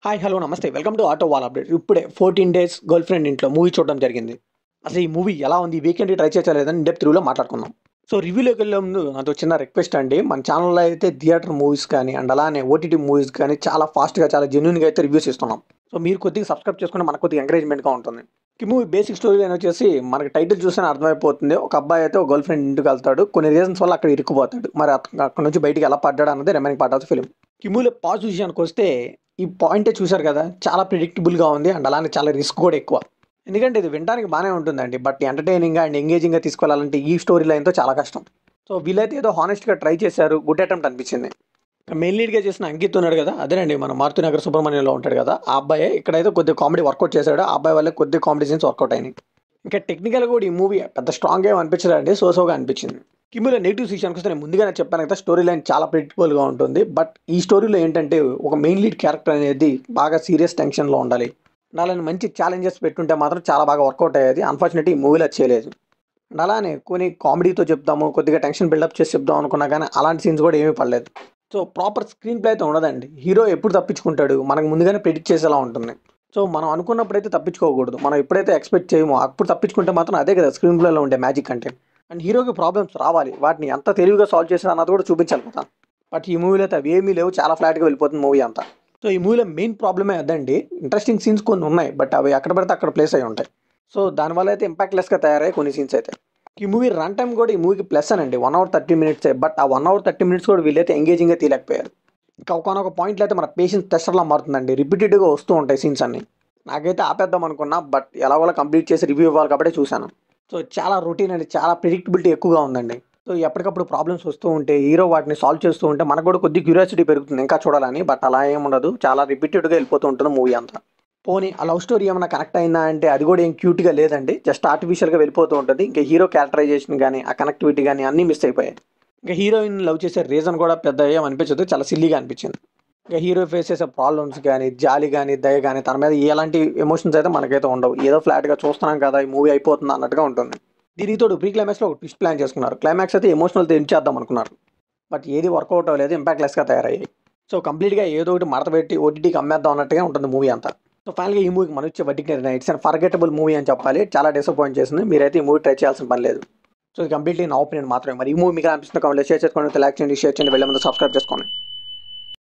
Hi hello నమస్తే welcome to auto wall update. ఇప్పుడే 14 days girl friend ఇంట్లో movie చూడడం జరిగింది. అసలు ఈ మూవీ ఎలా ఉంది, వీకెండ్ ట్రై చేయలేదని డెప్త్ రివ్యూలో మాట్లాడుకుందాం. సో రివ్యూలోకి వెళ్ళే ముందు నాతో చిన్న రిక్వెస్ట్ అండి, మన ఛానల్లో అయితే థియేటర్ మూవీస్ కానీ అండ్ అలానే ఓటీటీ మూవీస్ కానీ చాలా ఫాస్ట్గా చాలా జెన్యున్గా అయితే రివ్యూస్ ఇస్తున్నాం. సో మీరు కొద్దిగా సబ్స్క్రైబ్ చేసుకుంటే మనకు కొద్దిగా ఎంకరేజ్మెంట్గా ఉంటుంది. ఈ మూవీ బేసిక్ స్టోరీ లైన్ వచ్చేసి మనకి టైటిల్ చూస్తేనే అర్థమైపోతుంది. ఒక అబ్బాయి అయితే ఒక గర్ల్ ఫ్రెండ్ ఇంటికి వెళ్తాడు, కొన్ని రీజన్స్ వల్ల అక్కడ ఇరుక్కుపోతాడు. మరి అక్కడ నుంచి బయటికి ఎలా పడ్డాడు అన్నది remaining part of the film. ఈ మూవీలో పాజిటివ్ విషయానికి వస్తే ఈ పాయింటే చూశారు కదా, చాలా ప్రిడిక్టబుల్గా ఉంది అండ్ అలానే చాలా రిస్క్ కూడా ఎక్కువ. ఎందుకంటే ఇది వినడానికి బాగానే ఉంటుందండి, బట్ ఎంటర్టైనింగ్గా అండ్ ఎంగేజింగ్గా తీసుకెళ్లాలంటే ఈ స్టోరీ లైన్తో చాలా కష్టం. సో వీళ్ళైతే ఏదో హానెస్ట్గా ట్రై చేశారు, గుడ్ అటెంప్ట్ అనిపించింది. మెయిన్ లీడ్గా చేసిన అంకిత్ ఉన్నాడు కదా, అదేనండి మన మారుతినగర్ సుబ్రహ్మణ్యంలో ఉంటాడు కదా ఆ అబ్బాయి. ఇక్కడైతే కొద్దిగా కామెడీ వర్కౌట్ చేశాడు, ఆ అబ్బాయి వల్ల కొద్దిగా కామెడీ సీన్స్ వర్కౌట్ అయినాయి. ఇంకా టెక్నికల్గా కూడా ఈ మూవీ పెద్ద స్ట్రాంగ్ ఏం అనిపించదండి, సోసోగా అనిపించింది. కిమ్ములో నెగిటివ్ విషయానికి వస్తే నేను ముందుగానే చెప్పాను కదా, స్టోరీ లైన్ చాలా ప్రిడిక్టబుల్గా ఉంటుంది. బట్ ఈ స్టోరీలో ఏంటంటే ఒక మెయిన్ లీడ్ క్యారెక్టర్ అనేది బాగా సీరియస్ టెన్షన్లో ఉండాలి. అలానే మంచి ఛాలెంజెస్ పెట్టుంటే మాత్రం చాలా బాగా వర్కౌట్ అయ్యేది. అన్ఫార్చునేట్లీ ఈ మూవీలో చేయలేదు. అండ్ అలానే కొన్ని కామెడీతో చెప్దాము, కొద్దిగా టెన్షన్ బిల్డప్ చేసి చెప్దాం అనుకున్నా కానీ అలాంటి సీన్స్ కూడా ఏమీ పడలేదు. సో ప్రాపర్ స్క్రీన్ ప్లే అయితే ఉండదండి. హీరో ఎప్పుడు తప్పించుకుంటాడు మనకు ముందుగానే ప్రెడిక్ట్ చేసేలా ఉంటుంది. సో మనం అనుకున్నప్పుడైతే తప్పించుకోకూడదు, మనం ఎప్పుడైతే ఎక్స్పెక్ట్ చేయమో అప్పుడు తప్పించుకుంటే మాత్రం అదే కదా స్క్రీన్ ప్లేలో ఉండే మ్యాజిక్ అంటే. అండ్ హీరోకి ప్రాబ్లమ్స్ రావాలి, వాటిని ఎంత తెలివిగా సాల్వ్ చేశారు అన్నది కూడా చూపించాలి కదా. బట్ ఈ మూవీలో అయితే అవి ఏమీ లేవు, చాలా ఫ్లాట్గా వెళ్ళిపోతుంది మూవీ అంతా. సో ఈ మూవీలో మెయిన్ ప్రాబ్లమే అదండి, ఇంట్రెస్టింగ్ సీన్స్ కొన్ని ఉన్నాయి బట్ అవి ఎక్కడ పడితే అక్కడ ప్లేస్ అయి ఉంటాయి. సో దానివల్ల అయితే ఇంపాక్ట్లెస్గా తయారయ్యాయి కొన్ని సీన్స్ అయితే. ఈ మూవీ రన్ టైం కూడా ఈ మూవీకి ప్లస్ అనండి, 1 hour 30 minutes. బట్ ఆ 1 hour 30 minutes కూడా వీళ్ళైతే ఎంగేజింగ్గా తీయలేకపోయారు. ఇంకా ఒకనొక పాయింట్లో అయితే మన పేషెన్స్ టెస్టర్లా మారుతుందండి, రిపీటెడ్గా వస్తూ ఉంటాయి సీన్స్ అన్ని. నాకైతే ఆపేద్దాం అనుకున్నా, బట్ ఎలాగోలా కంప్లీట్ చేసి రివ్యూ ఇవ్వాలి కాబట్టి చూశాను. సో చాలా రొటీన్ అండి, చాలా ప్రిడిక్టబిలిటీ ఎక్కువగా ఉందండి. సో ఎప్పటికప్పుడు ప్రాబ్లమ్స్ వస్తూ ఉంటే హీరో వాటిని సాల్వ్ చేస్తూ ఉంటే మనకు కూడా కొద్దిగా క్యూరియాసిటీ పెరుగుతుంది ఇంకా చూడాలని. బట్ అలా ఏమి ఉండదు, చాలా రిపీటెడ్గా వెళ్ళిపోతూ ఉంటుంది మూవీ అంతా. పోనీ ఆ లవ్ స్టోరీ ఏమైనా కనెక్ట్ అయిందా అంటే అది కూడా ఏం క్యూట్గా లేదండి, జస్ట్ ఆర్టిఫిషియల్గా వెళ్ళిపోతూ ఉంటుంది. ఇంకా హీరో క్యారెక్టరైజేషన్ కానీ ఆ కనెక్టివిటీ కానీ అన్నీ మిస్ అయిపోయాయి. ఇంకా హీరోయిన్ లవ్ చేసే రీజన్ కూడా పెద్ద ఏం అనిపించదు, చాలా సిల్లీగా అనిపించింది. ఇంకా హీరో ఫేస్ చేసే ప్రాబ్లమ్స్ కానీ జాలి కానీ దయ కానీ తన మీద ఎలాంటి ఎమోషన్స్ అయితే మనకైతే ఉండవు. ఏదో ఫ్లాట్గా చూస్తున్నాం కదా ఈ మూవీ అయిపోతుంది అన్నట్టుగా ఉంటుంది. దీనితో ప్రీ క్లైమాక్స్లో ఒక ట్విస్ట్ ప్లాన్ చేసుకున్నారు. క్లైమాక్స్ అయితే ఎమోషనల్ తెంచేద్దాం అనుకున్నారు, బట్ ఏది వర్కౌట్ అవ్వలేదు, ఇంపాక్ట్లెస్గా తయారయ్యాయి. సో కంప్లీట్గా ఏదో ఒకటి మడత పెట్టి ఓటీటీకి అమ్మేద్దాం అన్నట్టుగా ఉంటుంది మూవీ అంతా. సో ఫైనల్గా ఈ మూవీకి మన వచ్చే వడ్డీకి ఇట్స్ అండ్ ఫర్గెటబుల్ మూవీ అని చెప్పాలి. చాలా డిసప్పాయింట్ చేసింది, మీరైతే ఈ మూవీ ట్రై చేయాల్సిన పని లేదు. సో ఇది కంప్లీట్లీ నా ఒపీనియన్ మాత్రమే. మరి ఈ మూవీ మీకు అనిపిస్తుంది కావాలి షేర్ చేసుకోండి, లైక్ చేయండి, షేర్ చేయండి, వెళ్ళే ముందు సబ్స్క్రైబ్ చేసుకోండి.